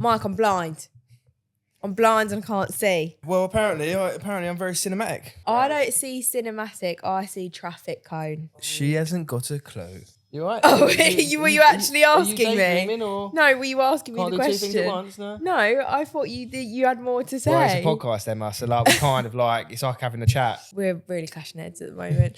Mike, I'm blind. I'm blind and can't see. Well, apparently I'm very cinematic. I don't see cinematic. I see traffic cone. She hasn't got a clue. You alright? Oh, were you actually asking me? Or No, were you asking me can't the do question? two things at once, no? No, I thought you had more to say. Well, it's a podcast, Emma, so like, we're kind of like, it's like having a chat. We're really clashing heads at the moment.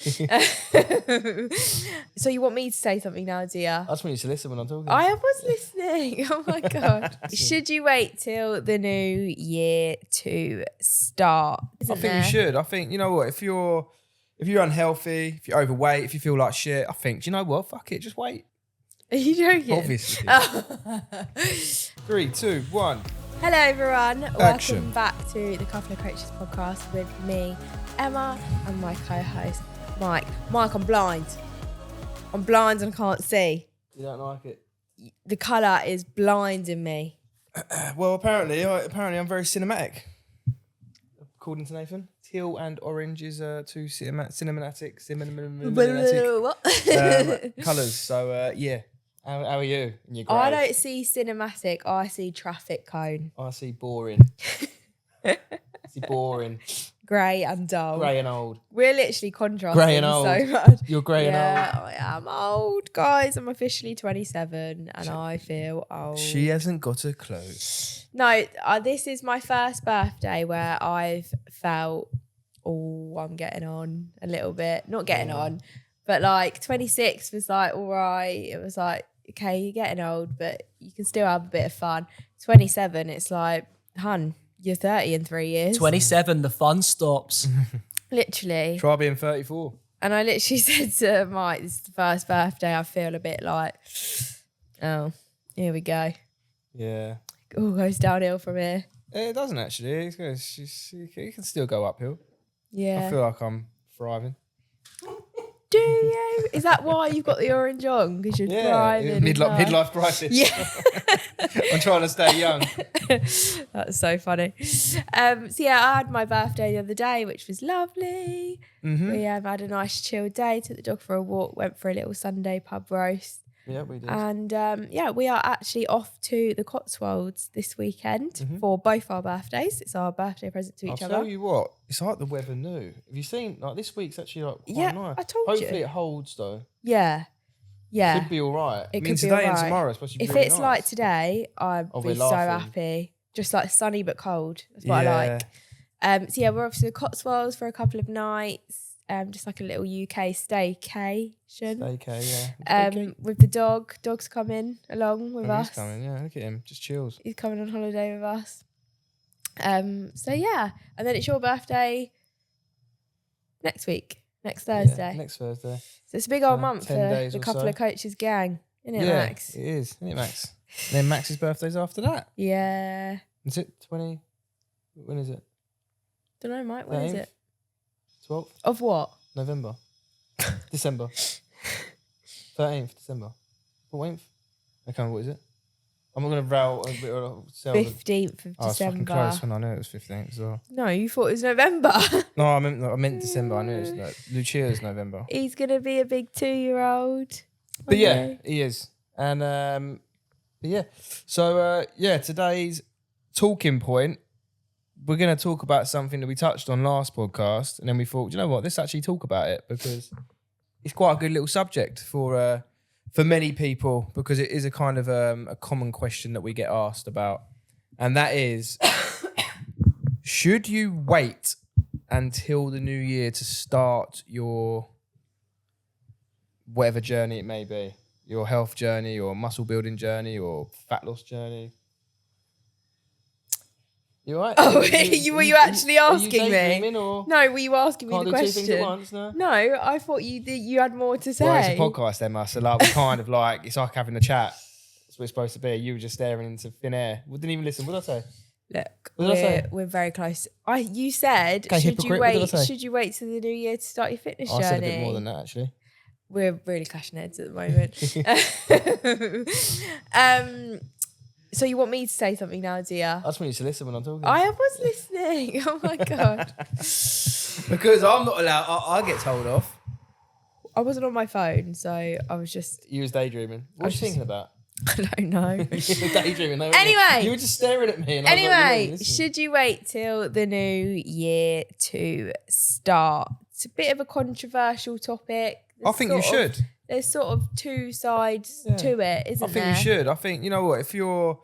So you want me to say something now, dear? I just want you to listen when I'm talking. I was listening. Oh my God. Should you wait till the new year to start? I think you should. I think, you know what, if you're unhealthy, if you're overweight, if you feel like shit, I think, do you know what? Fuck it, just wait. Are you joking? Obviously. 3, 2, 1. Hello everyone. Action. Welcome back to the Couple of Coaches podcast with me, Emma, and my co-host, Mike. Mike, I'm blind. I'm blind and can't see. You don't like it? The colour is blinding me. Well, apparently I'm very cinematic. According to Nathan, teal and orange is two cinematic colours. So yeah, how are you? In your grey? I don't see cinematic. I see traffic cone. I see boring. I see boring. Grey and dull. Grey and old. We're literally contrasting Grey and old. so much. You're grey and old. Yeah, I am old, guys. I'm officially 27 and I feel old. She hasn't got a clue. No, this is my first birthday where I've felt, I'm getting on a little bit. Not getting on, but like 26 was like, all right. It was like, okay, you're getting old, but you can still have a bit of fun. 27, it's like, hun, you're 30 in 3 years. 27, the fun stops. Literally. Try being 34. And I literally said to Mike, this is the first birthday, I feel a bit like, oh, here we go. Yeah. All goes downhill from here. It doesn't actually. You can still go uphill. Yeah. I feel like I'm thriving. Do you? Is that why you've got the orange on? Because you're thriving. Midlife crisis. Yeah. I'm trying to stay young. That's so funny. So yeah, I had my birthday the other day, which was lovely. Mm-hmm. We had a nice chill day, took the dog for a walk, went for a little Sunday pub roast. Yeah, we did. And we are actually off to the Cotswolds this weekend for both our birthdays. It's our birthday present to each other. I'll tell you what, it's like the weather new. Have you seen, like, this week's actually like quite nice. I told you. Hopefully it holds though. Yeah. Could be all right. It could be today all and right. tomorrow are supposed to be If really it's nice. like today, I'd be so happy. Just like sunny but cold. That's what I like. So yeah, we're off to the Cotswolds for a couple of nights. Just like a little UK staycation. With the dog. Dog's coming along with us. He's coming, yeah. Look at him. Just chills. He's coming on holiday with us. So yeah. And then it's your birthday next week. Next Thursday. Yeah, next Thursday. So it's a big old month for 10 days the or Couple so. of Coaches gang. Isn't it, Yeah, Max? it is. Isn't it, Max? And then Max's birthday's after that. Yeah. Is it 20? When is it? Don't know, Mike. When is 13th? it? 12th? Of what? November. December. 13th December. 14th? Okay, what is it? I'm not going to row a bit of 15th of I was fucking December. close when I knew it was 15th as well. No, you thought it was November. No, I meant December. I knew it was like, Lucia's November. He's going to be a big 2-year-old. But yeah, he is. And but yeah. So today's talking point, we're going to talk about something that we touched on last podcast, and then we thought, you know what, let's actually talk about it because it's quite a good little subject for many people, because it is a kind of a common question that we get asked about, and that is, should you wait until the new year to start your whatever journey it may be, your health journey or muscle building journey or fat loss journey? You all right? Oh, were you actually asking me? Or No, were you asking me can't the do two things at question? once, no? No, I thought you had more to say. Well, it's a podcast, Emma, so like, we're kind of like, it's like having a chat. That's what it's supposed to be. You were just staring into thin air. We didn't even listen. What did I say? Look, What did I say? we're very close. You said, Okay, hypocrite, what did I say? should you wait till the new year to start your fitness journey? I said a bit more than that, actually. We're really clashing heads at the moment. So you want me to say something now, dear? I just want you to listen when I'm talking. I was listening. Oh my God. Because I'm not allowed. I get told off. I wasn't on my phone, so I was just... You was daydreaming. What I was you just- thinking about? I don't know. Daydreaming. No, Anyway. you were just staring at me. And I was like, you're not Anyway, even listening. should you wait till the new year to start? It's a bit of a controversial topic. I think you should. There's sort of two sides to it, isn't I there? think you should. I think, you know what, if you're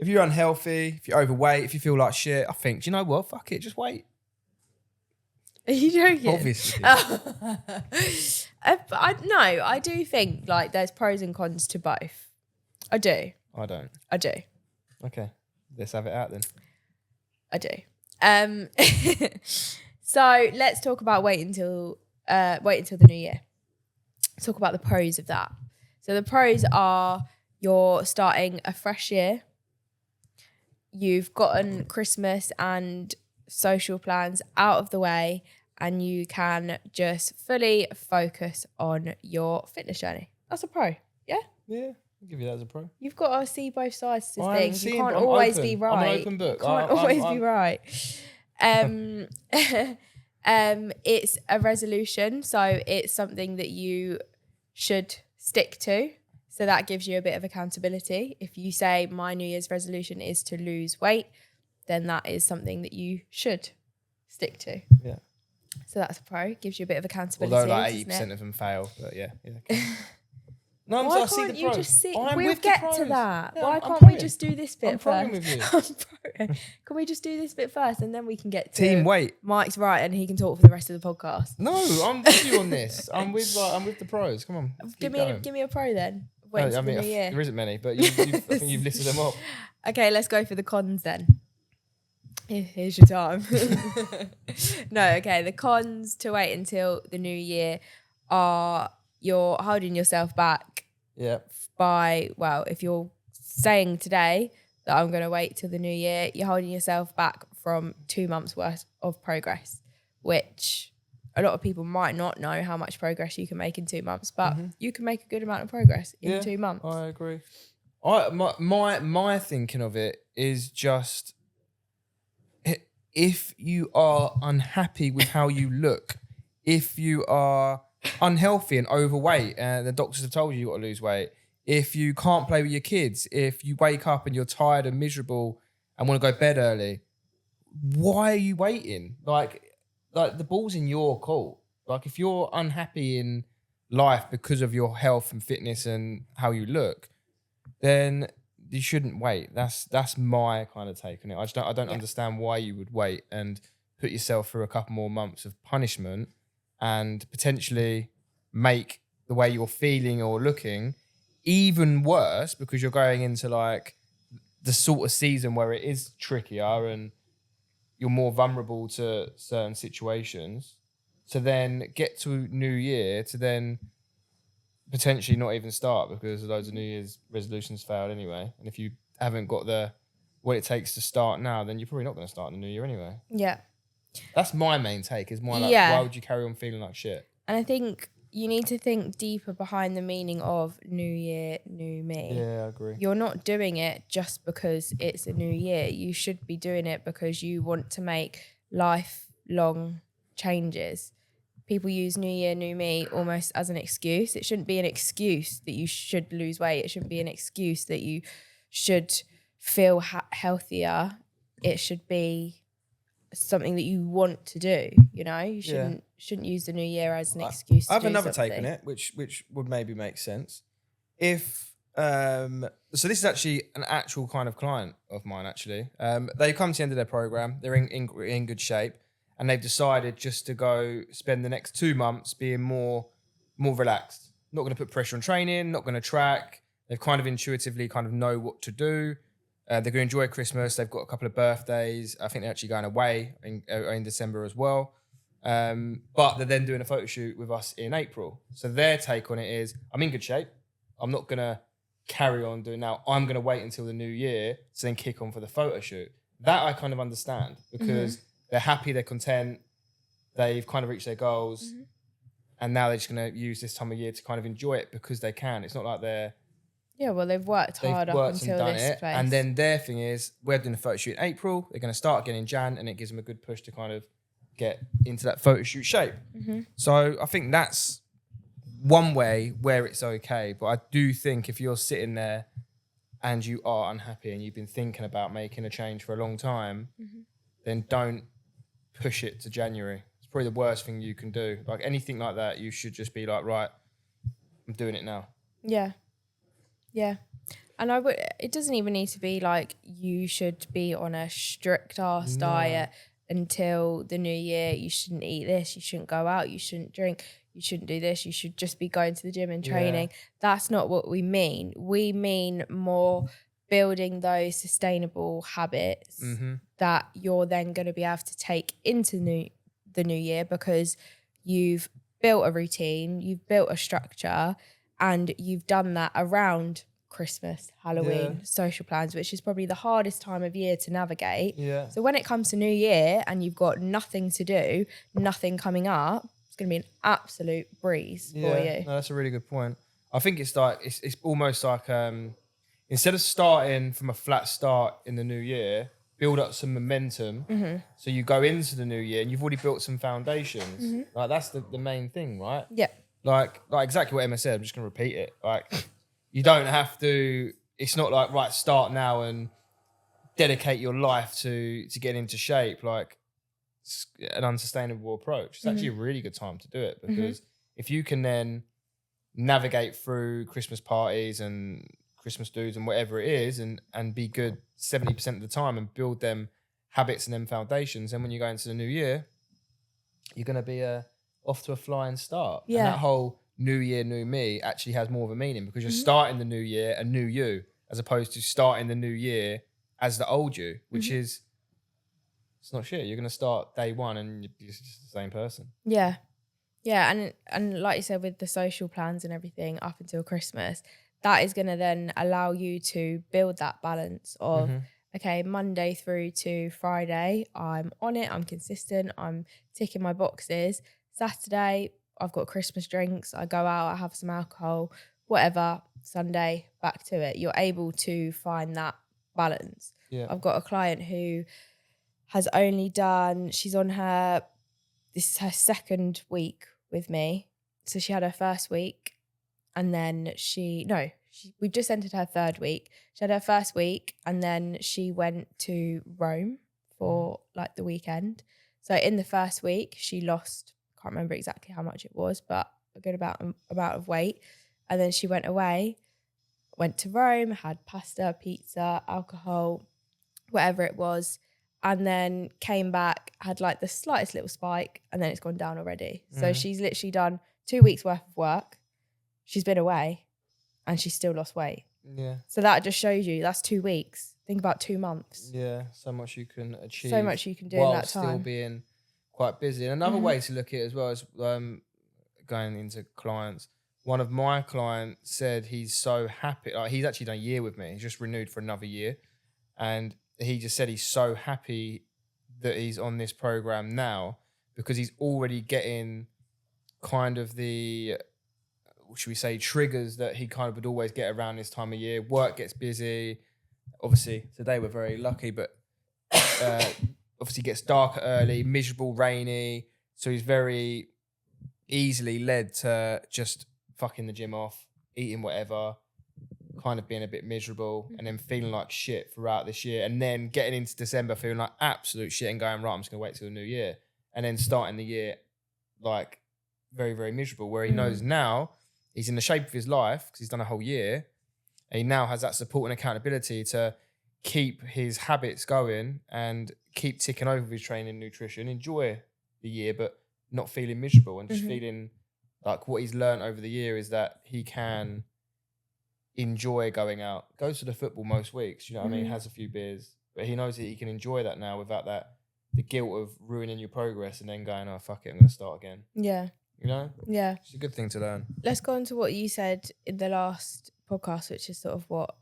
unhealthy, if you're overweight, if you feel like shit, I think, do you know what? Fuck it, just wait. Are you joking? Obviously. I do think like there's pros and cons to both. I do. I don't. I do. Okay, let's have it out then. I do. So let's talk about wait until the new year. Let's talk about the pros of that. So the pros are you're starting a fresh year. You've gotten Christmas and social plans out of the way, and you can just fully focus on your fitness journey. That's a pro. Yeah? Yeah, I'll give you that as a pro. You've got to see both sides to I'm things. You seeing, can't but I'm always open. be right. I'm an open book. You can't always be right. It's a resolution, so it's something that you should stick to. So that gives you a bit of accountability. If you say my New Year's resolution is to lose weight, then that is something that you should stick to. Yeah. So that's a pro. Gives you a bit of accountability. Although like doesn't 80% it? of them fail, but yeah. Okay. No, Why I see can't the you pros. just see? I'm We'll with the get pros. to that. Yeah, Why I'm can't we proing. just do this bit I'm first? proing with you. I'm proing. Can we just do this bit first, and then we can get to Team weight. Mike's right, and he can talk for the rest of the podcast. No, I'm with you on this. I'm with the pros. Come on. let's Give keep going. me a pro then. Wait No, until I mean, the new year. there isn't many, but I think you've listed them off. Okay, let's go for the cons then. Here's your time. No, okay. The cons to wait until the new year are you're holding yourself back Yeah. by, well, if you're saying today that I'm going to wait till the new year, you're holding yourself back from 2 months worth of progress, which a lot of people might not know how much progress you can make in 2 months, but you can make a good amount of progress in 2 months. I agree. My thinking of it is just if you are unhappy with how you look, if you are unhealthy and overweight and the doctors have told you got to lose weight, if you can't play with your kids, if you wake up and you're tired and miserable and want to go bed early, why are you waiting? Like the ball's in your court. Like if you're unhappy in life because of your health and fitness and how you look, then you shouldn't wait. That's my kind of take on it. I don't understand why you would wait and put yourself through a couple more months of punishment and potentially make the way you're feeling or looking even worse because you're going into like the sort of season where it is trickier and you're more vulnerable to certain situations. To then get to New Year to then potentially not even start because loads of New Year's resolutions failed anyway. And if you haven't got what it takes to start now, then you're probably not going to start in the new year anyway. Yeah. That's my main take is more like, Yeah. why would you carry on feeling like shit? And I think you need to think deeper behind the meaning of New Year, New Me. Yeah, I agree. You're not doing it just because it's a new year. You should be doing it because you want to make lifelong changes. People use New Year, New Me almost as an excuse. It shouldn't be an excuse that you should lose weight. It shouldn't be an excuse that you should feel healthier. It should be something that you want to do. You know, you shouldn't use the new year as an excuse. I have to do another something. take on it, which would maybe make sense. If so, this is actually an actual kind of client of mine. Actually, they come to the end of their program. They're in good shape, and they've decided just to go spend the next 2 months being more relaxed. Not going to put pressure on training. Not going to track. They've kind of intuitively kind of know what to do. They're going to enjoy Christmas. They've got a couple of birthdays. I think they're actually going away in December as well. But they're then doing a photo shoot with us in April. So their take on it is, I'm in good shape. I'm not going to carry on doing now. I'm going to wait until the new year to then kick on for the photo shoot. That I kind of understand because they're happy, they're content, they've kind of reached their goals. And now they're just going to use this time of year to kind of enjoy it because they can. It's not like they've they've worked hard up until this place. And then their thing is, we're doing a photo shoot in April. They're going to start again in Jan, and it gives them a good push to kind of get into that photo shoot shape. So I think that's one way where it's okay. But I do think if you're sitting there and you are unhappy and you've been thinking about making a change for a long time, then don't push it to January. It's probably the worst thing you can do. Like anything like that, you should just be like, right, I'm doing it now. Yeah. And it doesn't even need to be like you should be on a strict ass diet until the new year. You shouldn't eat this, you shouldn't go out, you shouldn't drink, you shouldn't do this, you should just be going to the gym and training. That's not what we mean. We mean more building those sustainable habits that you're then going to be able to take into the new year, because you've built a routine, you've built a structure, and you've done that around Christmas, Halloween, social plans, which is probably the hardest time of year to navigate. Yeah. So when it comes to New Year and you've got nothing to do, nothing coming up, it's going to be an absolute breeze for you. No, that's a really good point. I think it's like it's almost like instead of starting from a flat start in the new year, build up some momentum. So you go into the new year and you've already built some foundations. Like that's the main thing, right? Yeah. Like exactly what Emma said. I'm just gonna repeat it. Like you don't have to. It's not like right, start now and dedicate your life to get into shape. Like it's an unsustainable approach. It's actually a really good time to do it, because if you can then navigate through Christmas parties and Christmas dudes and whatever it is, and be good 70% of the time and build them habits and them foundations, then when you go into the new year, you're gonna be off to a flying start. Yeah. And that whole new year, new me actually has more of a meaning, because you're starting the new year a new you, as opposed to starting the new year as the old you, which is, it's not shit. You're going to start day one and you're just the same person. Yeah. Yeah. And like you said, with the social plans and everything up until Christmas, that is going to then allow you to build that balance of, okay, Monday through to Friday, I'm on it, I'm consistent, I'm ticking my boxes. Saturday, I've got Christmas drinks, I go out, I have some alcohol, whatever. Sunday, back to it. You're able to find that balance. Yeah. I've got a client who has only done, this is her second week with me. So she had her first week, and then we just entered her third week. She had her first week, and then she went to Rome for like the weekend. So in the first week, she lost, can't remember exactly how much it was, but a good amount of weight. And then she went away, went to Rome, had pasta, pizza, alcohol, whatever it was, and then came back, had like the slightest little spike, and then it's gone down already. So she's literally done 2 weeks worth of work. She's been away and she's still lost weight. Yeah. So that just shows you that's 2 weeks. Think about 2 months. Yeah. So much you can achieve. So much you can do in that time. While still being quite busy. And another way to look at it as well is going into clients. One of my clients said he's so happy. Like, he's actually done a year with me. He's just renewed for another year. And he just said he's so happy that he's on this program now, because he's already getting kind of the, should we say, triggers that he kind of would always get around this time of year. Work gets busy. Obviously, today we're very lucky, but obviously gets darker early, miserable, rainy. So he's very easily led to just fucking the gym off, eating whatever, kind of being a bit miserable, and then feeling like shit throughout this year, and then getting into December feeling like absolute shit and going, right, I'm just going to wait till the new year, and then starting the year like very, very miserable, where he knows now he's in the shape of his life because he's done a whole year, and he now has that support and accountability to keep his habits going and keep ticking over his training and nutrition, enjoy the year, but not feeling miserable, and just feeling like what he's learned over the year is that he can enjoy going out, goes to the football most weeks, you know what I mean, has a few beers, but he knows that he can enjoy that now without the guilt of ruining your progress and then going, oh, fuck it, I'm going to start again. Yeah. You know? Yeah. It's a good thing to learn. Let's go on to what you said in the last podcast, which is sort of what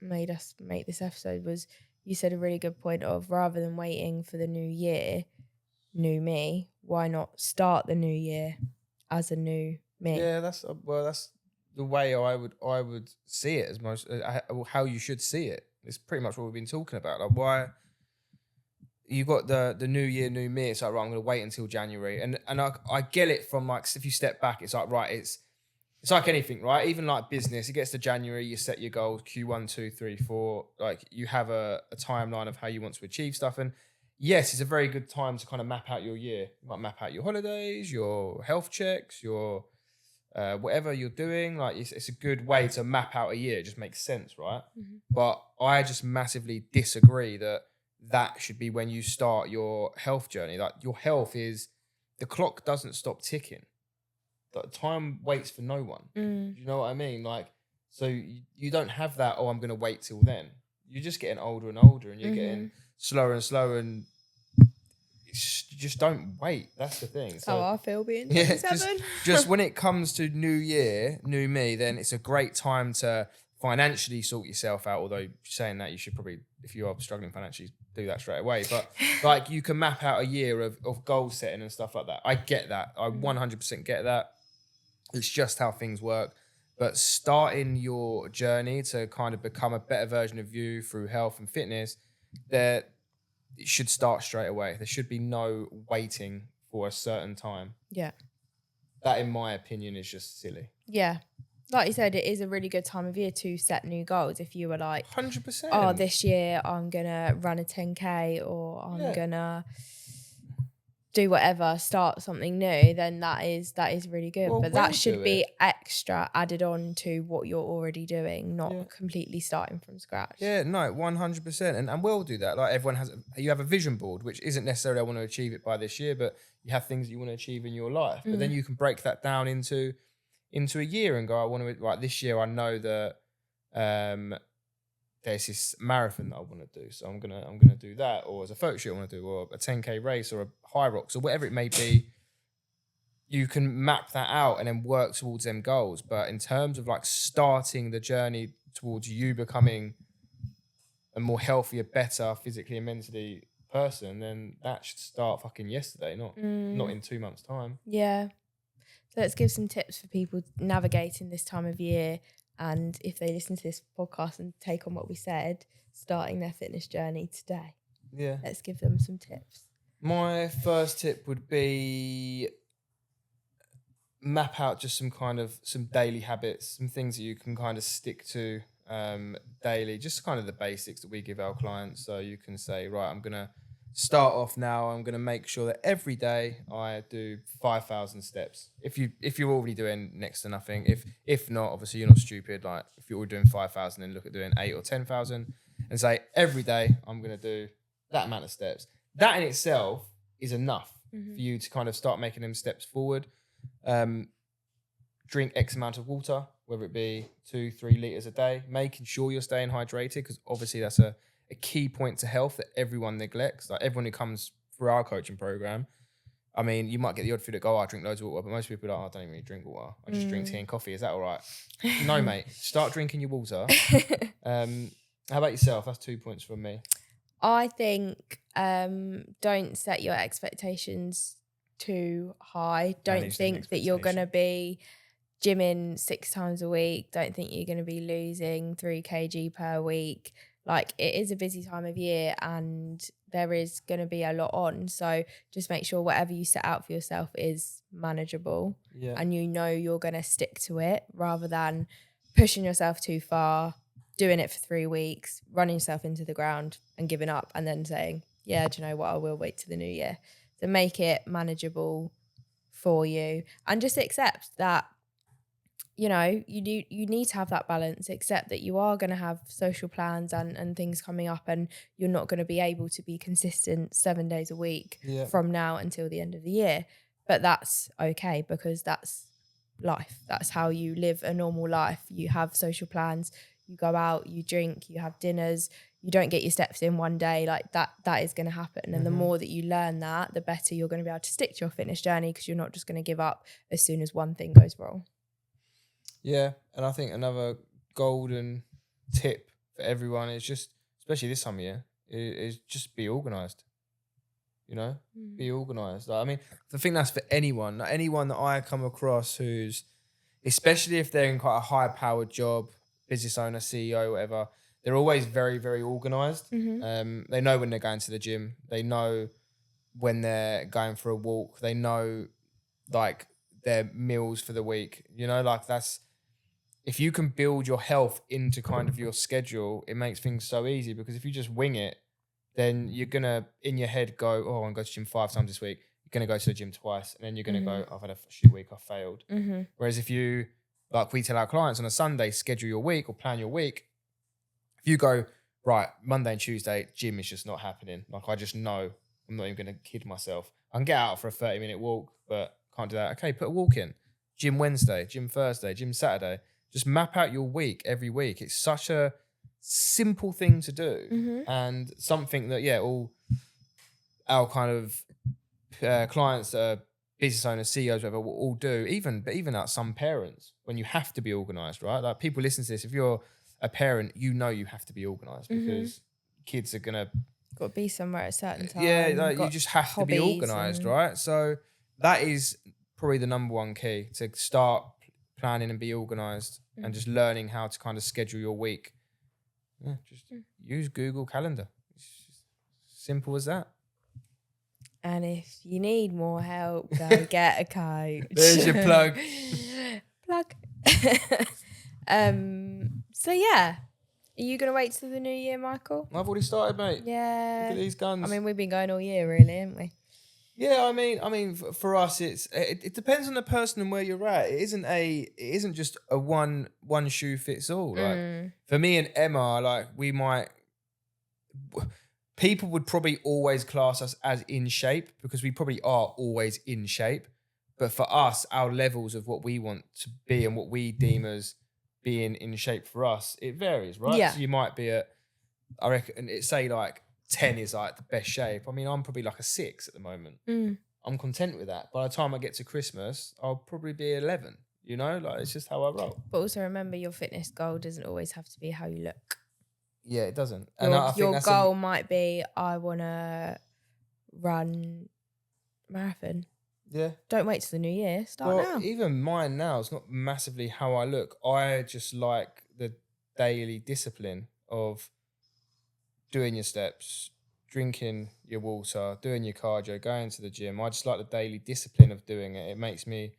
made us make this episode, was you said a really good point of, rather than waiting for the new year, new me, why not start the new year as a new me? Yeah, that's the way I would see it, as most how you should see it. It's pretty much what we've been talking about. Like, why you got the new year, new me. It's like, right, I'm going to wait until January, and I get it from, like, if you step back, it's like, right, it's it's like anything, right? Even like business, it gets to January, you set your goals, Q1, 2, 3, 4. Like you have a timeline of how you want to achieve stuff. And yes, it's a very good time to kind of map out your year. You might map out your holidays, your health checks, your whatever you're doing. Like it's a good way to map out a year. It just makes sense, right? Mm-hmm. But I just massively disagree that should be when you start your health journey. Like your health is, the clock doesn't stop ticking. The time waits for no one. You know what I mean? Like, so you don't have that, oh, I'm going to wait till then. You're just getting older and older, and you're getting slower and slower, and you just don't wait. That's the thing. That's so how I feel being 27. just when it comes to new year, new me, then it's a great time to financially sort yourself out. Although saying that, you should probably, if you are struggling financially, do that straight away. But like you can map out a year of goal setting and stuff like that. I get that. I 100% get that. It's just how things work. But starting your journey to kind of become a better version of you through health and fitness, it should start straight away. There should be no waiting for a certain time. Yeah. That, in my opinion, is just silly. Yeah. Like you said, it is a really good time of year to set new goals. If you were like, 100%. oh, this year I'm going to run a 10K or I'm going to do whatever, start something new, then that is really good. Well, but that should be it. extra added on to what you're already doing, not completely starting from scratch. Yeah, no, 100%. And we'll do that. Like everyone has, you have a vision board, which isn't necessarily I want to achieve it by this year, but you have things that you want to achieve in your life. But then you can break that down into a year and go, I want to, like this year I know that there's this marathon that I want to do, so I'm gonna do that, or as a photo shoot I want to do, or a 10K race, or a high rocks, or whatever it may be. You can map that out and then work towards them goals. But in terms of like starting the journey towards you becoming a more healthier, better physically and mentally person, then that should start fucking yesterday, not in 2 months' time. Yeah. So let's give some tips for people navigating this time of year. And if they listen to this podcast and take on what we said, starting their fitness journey today. Yeah. Let's give them some tips. My first tip would be map out just some daily habits, some things that you can kind of stick to daily, just kind of the basics that we give our clients. So you can say, right, I'm going to start off now. I'm going to make sure that every day I do 5,000 steps. If you're already doing next to nothing, if not, obviously you're not stupid. Like if you're already doing 5,000, then look at doing 8 or 10,000, and say every day I'm going to do that amount of steps. That in itself is enough for you to kind of start making them steps forward. Drink X amount of water, whether it be 2-3 liters a day, making sure you're staying hydrated, because obviously that's a key point to health that everyone neglects. Like everyone who comes through our coaching program, I mean, you might get the odd few that go, I drink loads of water, but most people are like, I don't even really drink water. I just drink tea and coffee. Is that all right? No, mate. Start drinking your water. How about yourself? That's 2 points from me. I think don't set your expectations too high. Don't think that you're going to be gymming 6 times a week. Don't think you're going to be losing 3 kg per week. Like it is a busy time of year and there is going to be a lot on. So just make sure whatever you set out for yourself is manageable and you know you're going to stick to it, rather than pushing yourself too far, doing it for 3 weeks, running yourself into the ground and giving up, and then saying, yeah, do you know what, I will wait till the new year. So make it manageable for you and just accept that, you know, you need to have that balance. Accept that you are going to have social plans and things coming up, and you're not going to be able to be consistent 7 days a week from now until the end of the year. But that's okay, because that's life. That's how you live a normal life. You have social plans, you go out, you drink, you have dinners, you don't get your steps in one day. Like that is going to happen. And the more that you learn that, the better you're going to be able to stick to your fitness journey, because you're not just going to give up as soon as one thing goes wrong. Yeah, and I think another golden tip for everyone is just, especially this time of year, is just be organised. You know, be organised. Like, I mean, I think that's for anyone. Like anyone that I come across who's, especially if they're in quite a high-powered job, business owner, CEO, whatever, they're always very, very organised. They know when they're going to the gym. They know when they're going for a walk. They know, like, their meals for the week. You know, like that's, if you can build your health into kind of your schedule, it makes things so easy, because if you just wing it, then you're going to, in your head, go, oh, I'm going to go to the gym 5 times this week. You're going to go to the gym twice. And then you're going to go, I've had a shit week, I failed. Whereas if you, like we tell our clients on a Sunday, schedule your week or plan your week. If you go, right, Monday and Tuesday, gym is just not happening. Like, I just know I'm not even going to kid myself. I can get out for a 30-minute walk, but can't do that. Okay, put a walk in. Gym Wednesday, gym Thursday, gym Saturday. Just map out your week every week. It's such a simple thing to do, and something that, all our kind of clients that are business owners, CEOs, whatever, will all do. Even like some parents, when you have to be organised, right? Like, people listen to this. If you're a parent, you know you have to be organised because kids are gonna got to be somewhere at a certain time. Yeah, like, you just have to be organised, right? So that is probably the number one key, to start planning and be organised, and just learning how to kind of schedule your week. Yeah, just use Google Calendar. It's just simple as that. And if you need more help, go get a coach. There's your plug. Plug. So yeah, are you gonna wait till the new year, Michael? I've already started, mate. Yeah. Look at these guns. I mean, we've been going all year, really, haven't we? Yeah, I mean, for us, it depends on the person and where you're at. It isn't just a one shoe fits all. Like, for me and Emma, like, people would probably always class us as in shape, because we probably are always in shape. But for us, our levels of what we want to be and what we deem as being in shape for us, it varies, right? Yeah. So you might be at, I reckon, say like 10 is like the best shape. I mean, I'm probably like a 6 at the moment. I'm content with that. By the time I get to Christmas, I'll probably be 11. You know, like, it's just how I roll. But also remember, your fitness goal doesn't always have to be how you look. Yeah, it doesn't. And I think your goal might be, I want to run marathon. Yeah. Don't wait till the new year. Start now. Even mine now is not massively how I look. I just like the daily discipline of doing your steps, drinking your water, doing your cardio, going to the gym. I just like the daily discipline of doing it. It makes me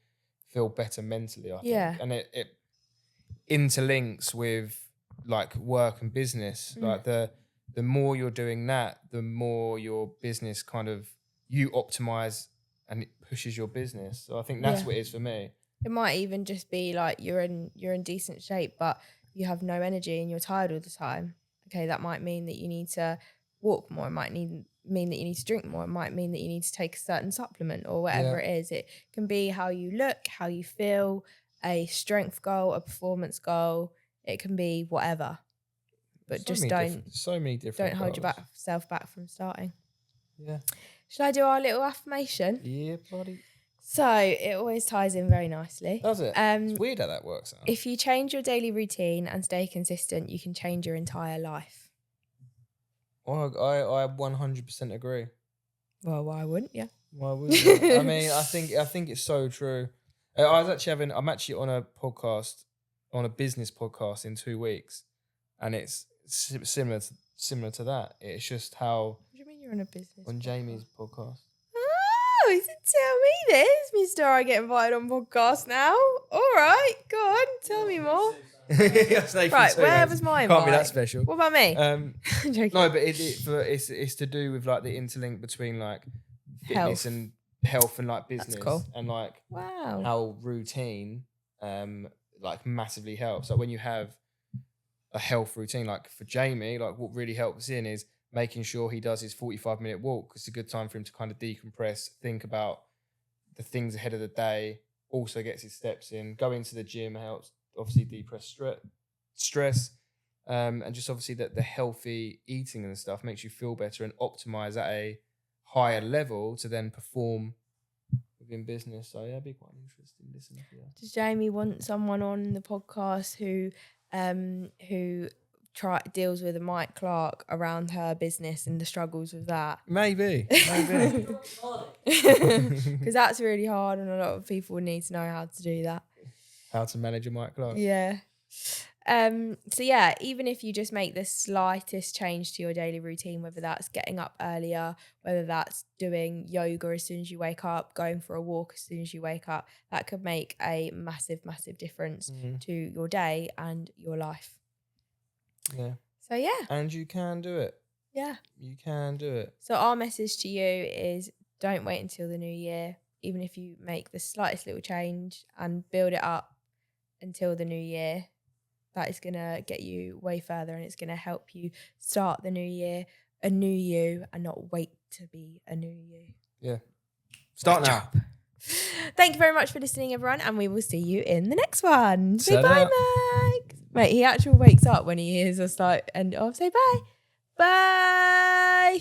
feel better mentally, I think. Yeah. And it interlinks with like work and business. Like the more you're doing that, the more your business kind of, you optimize and it pushes your business. So I think that's what it is for me. It might even just be like you're in decent shape, but you have no energy and you're tired all the time. Okay, that might mean that you need to walk more. It might mean that you need to drink more. It might mean that you need to take a certain supplement or whatever it is. It can be how you look, how you feel, a strength goal, a performance goal. It can be whatever. But So many different don't hold goals. yourself back from starting. Yeah. Should I do our little affirmation? Yeah, buddy. So it always ties in very nicely. Does it? It's weird how that works out. If you change your daily routine and stay consistent, you can change your entire life. Well, I 100% agree. Well, why wouldn't you? Why wouldn't you? I mean, I think it's so true. I'm actually on a podcast, on a business podcast in 2 weeks, and it's similar to that. It's just how, What do you mean you're on a business? on Jamie's podcast. Oh, he said, tell me this, Mister. I get invited on podcast now. All right, go on, tell me more. Right, where was my invite? Can't be that special. What about me? No, I'm joking. but it's to do with like the interlink between like fitness and health and like business. That's cool. And like Wow. how routine like massively helps. Like when you have a health routine, like for Jamie, like what really helps in is making sure he does his 45-minute walk. It's a good time for him to kind of decompress, think about the things ahead of the day, also gets his steps in. Going to the gym helps obviously depress stress, and just obviously that the healthy eating and stuff makes you feel better and optimize at a higher level to then perform within business. So yeah, it'd be quite interesting listening to that. Does Jamie want someone on the podcast who deals with a Mike Clark around her business and the struggles with that? Maybe. Because that's really hard and a lot of people need to know how to do that. How to manage a Mike Clark. Yeah. So yeah, even if you just make the slightest change to your daily routine, whether that's getting up earlier, whether that's doing yoga as soon as you wake up, going for a walk as soon as you wake up, that could make a massive, massive difference to your day and your life. Yeah. So yeah. And you can do it. Yeah. You can do it. So our message to you is don't wait until the new year, even if you make the slightest little change and build it up until the new year. That is going to get you way further, and it's going to help you start the new year, a new you, and not wait to be a new you. Yeah. Start now. Thank you very much for listening, everyone, and we will see you in the next one. Say Ta-da. bye, Mike. Mate, he actually wakes up when he hears us like end off. Say bye. Bye.